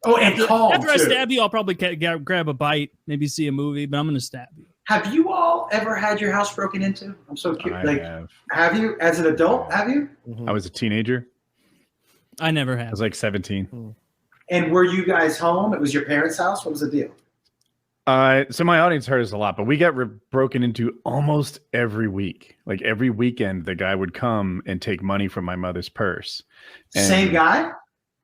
Oh, and calm After I too. stab you, I'll probably grab a bite, maybe see a movie, but I'm going to stab you. Have you all ever had your house broken into? I'm so curious. Like, have you as an adult? Have you? I was a teenager. I never have. I was like 17. And were you guys home? It was your parents' house? What was the deal? So my audience heard us a lot, but we got broken into almost every week. Like every weekend, the guy would come and take money from my mother's purse. And same guy?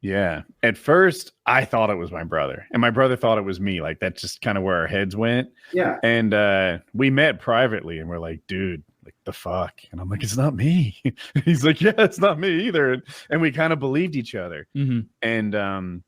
Yeah. At first, I thought it was my brother, and my brother thought it was me. Like that's just kind of where our heads went. Yeah. And we met privately, and we're like, dude, like the fuck? And I'm like, it's not me. He's like, yeah, it's not me either. And we kind of believed each other. Mm-hmm. And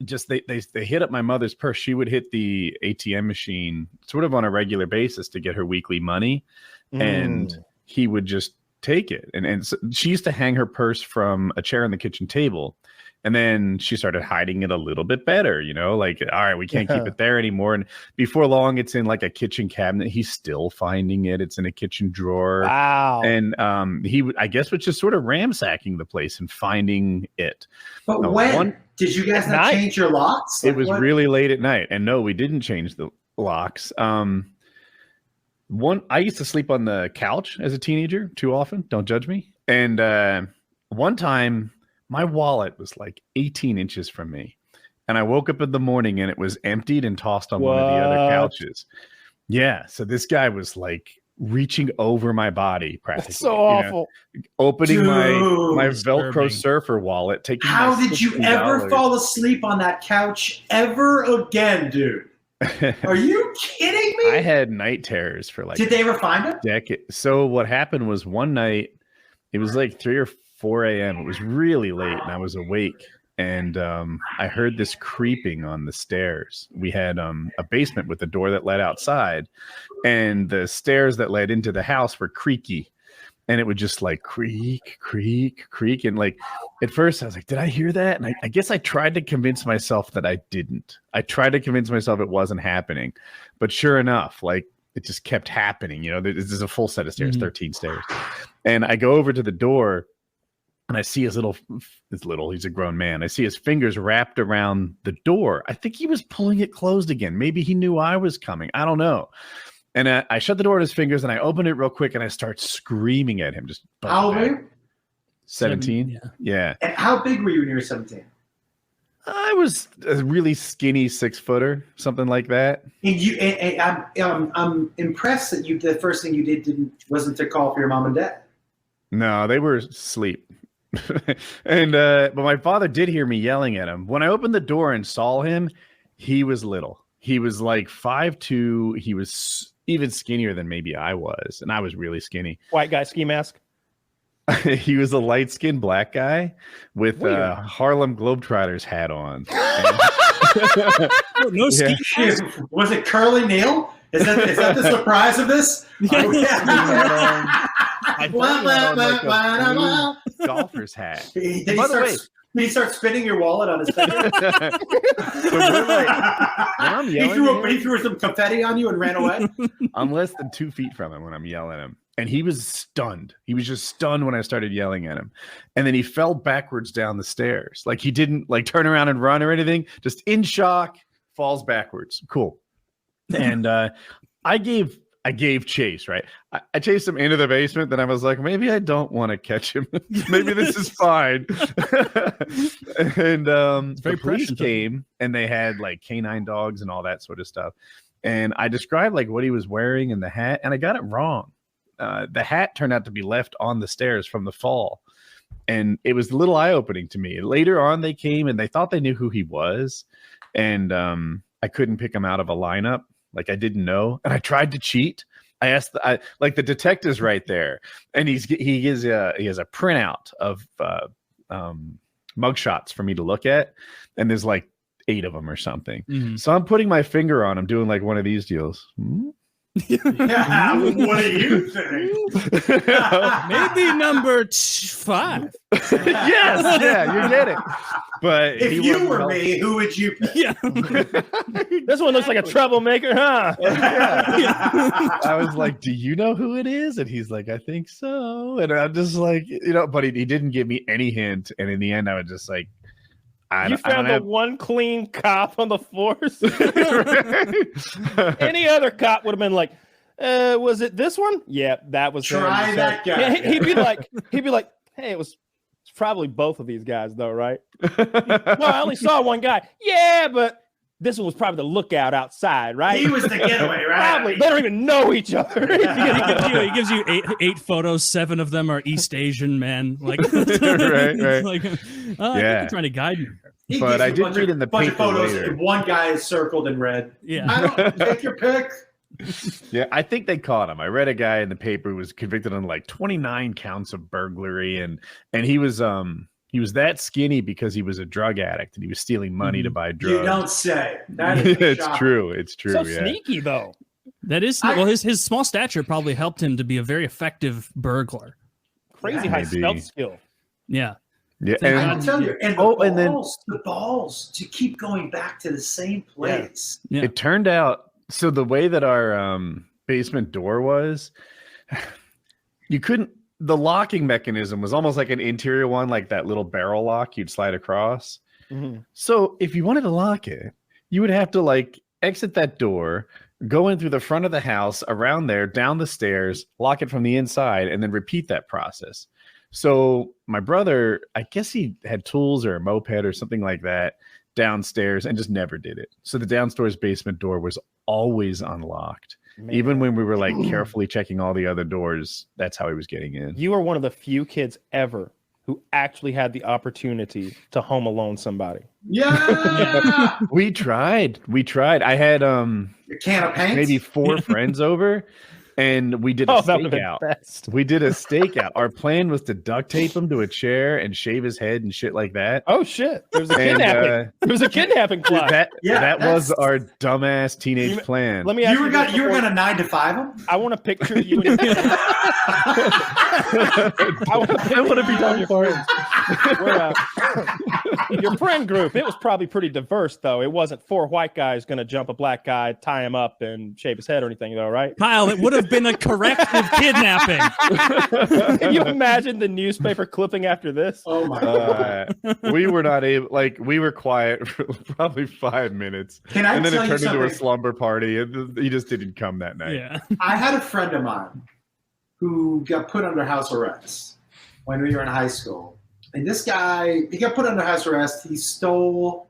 just they hit up my mother's purse. She would hit the ATM machine sort of on a regular basis to get her weekly money, and he would just take it. And so she used to hang her purse from a chair on the kitchen table. And then she started hiding it a little bit better, you know, like, all right, we can't keep it there anymore. And before long, it's in like a kitchen cabinet. He's still finding it. It's in a kitchen drawer. Wow. And he, I guess, was just sort of ransacking the place and finding it. But did you guys not change your locks? It was really late at night. And no, we didn't change the locks. I used to sleep on the couch as a teenager too often. Don't judge me. And one time, my wallet was like 18 inches from me. And I woke up in the morning and it was emptied and tossed on one of the other couches. Yeah. So this guy was like reaching over my body practically. That's so awful. Opening my Velcro surfer wallet. Taking How did you ever fall asleep on that couch ever again, dude? Are you kidding me? I had night terrors for like. Did they ever find him? So what happened was one night, it was like 3 or 4 a.m. It was really late and I was awake, and I heard this creeping on the stairs. We had a basement with a door that led outside, and the stairs that led into the house were creaky, and it would just like creak, creak, creak. And like at first I was like, did I hear that? And I guess I tried to convince myself that I didn't. I tried to convince myself it wasn't happening, but sure enough, like it just kept happening. You know, there's a full set of stairs, 13 stairs. And I go over to the door, and I see he's a grown man. I see his fingers wrapped around the door. I think he was pulling it closed again. Maybe he knew I was coming. I don't know. And I shut the door with his fingers, and I open it real quick, and I start screaming at him. Just how old were you? 17. Yeah. And how big were you when you were 17? I was a really skinny 6-footer, something like that. And I'm impressed that the first thing you did wasn't to call for your mom and dad. No, they were asleep. And but my father did hear me yelling at him. When I opened the door and saw him, he was little. He was like 5'2". He was even skinnier than maybe I was, and I was really skinny. White guy, ski mask. He was a light-skinned black guy with a Harlem Globetrotters hat on. No ski mask? Was it Curly Neal? Is that the surprise of this? Golfer's hat. Did he start spinning your wallet on his finger? He threw some confetti on you and ran away? I'm less than 2 feet from him when I'm yelling at him. And he was stunned. He was just stunned when I started yelling at him. And then he fell backwards down the stairs. Like he didn't like turn around and run or anything. Just in shock, falls backwards. Cool. And I gave chase, right? I chased him into the basement. Then I was like, maybe I don't want to catch him. Maybe this is fine. And the police came, and they had like canine dogs and all that sort of stuff. And I described like what he was wearing and the hat, and I got it wrong. The hat turned out to be left on the stairs from the fall. And it was a little eye-opening to me. Later on, they came and they thought they knew who he was. And I couldn't pick him out of a lineup. Like I didn't know. And I tried to cheat. I asked like the detective's right there. And he has a printout of mugshots for me to look at. And there's like 8 of them or something. Mm-hmm. So I'm putting my finger on him, doing like one of these deals. Yeah, what do you think? Maybe number 5. Yes, yeah, you get it. But if you were me, who would you pick? Yeah. This one looks like a troublemaker, huh? Yeah. I was like, do you know who it is? And he's like, I think so. And I'm just like, but he didn't give me any hint. And in the end, I was just like, You found the one clean cop on the force. Any other cop would have been like, was it this one? Yeah, that was Try that guy. He'd be like, hey, it's probably both of these guys though, right? No, I only saw one guy. Yeah, but this one was probably the lookout outside, right? He was the getaway, right? Probably. They don't even know each other. He gives you eight photos. 7 of them are East Asian men. Like, right. Like, Yeah. I'm trying to guide you. He But gives I you a did bunch read of- in the bunch of paper photos, later. and one guy is circled in red. Yeah. I don't take your pick. Yeah, I think they caught him. I read a guy in the paper who was convicted on like 29 counts of burglary, and he was that skinny because he was a drug addict and he was stealing money to buy drugs. You don't say. That is It's shocking. true. It's true. So yeah. sneaky though. That is well. His small stature probably helped him to be a very effective burglar. Crazy Yeah, high maybe. stealth skill. Yeah. Yeah, I'll and tell you, and the balls to keep going back to the same place. Yeah. it turned out so the way that our basement door was, you couldn't. The locking mechanism was almost like an interior one, like that little barrel lock you'd slide across. Mm-hmm. So if you wanted to lock it, you would have to like exit that door, go in through the front of the house, around there, down the stairs, lock it from the inside, and then repeat that process. So my brother, I guess he had tools or a moped or something like that downstairs and just never did it. So the downstairs basement door was always unlocked. Man. Even when we were like carefully checking all the other doors, that's how he was getting in. You are one of the few kids ever who actually had the opportunity to home alone somebody. Yeah. We tried. I had A can of paint. maybe 4 friends over, and we did a that would have been stakeout. best. We did a stakeout. Our plan was to duct tape him to a chair and shave his head and shit like that. Oh shit! There was a And, kidnapping. There was a kidnapping plot. that was that's- our dumbass teenage plan. Let me ask You were this before- gonna 9 to 5 him. I want to picture you. And I want to be done your friends. Your friend group. It was probably pretty diverse, though. It wasn't 4 white guys going to jump a black guy, tie him up, and shave his head or anything, though, right? Kyle, it would have been a corrective kidnapping. Can you imagine the newspaper clipping after this? Oh my god. We were not able, like, we were quiet for probably 5 minutes. Can I And then tell it you turned into a something? slumber party. And he just didn't come that night. Yeah. I had a friend of mine who got put under house arrest when we were in high school. And this guy, he got put under house arrest. He stole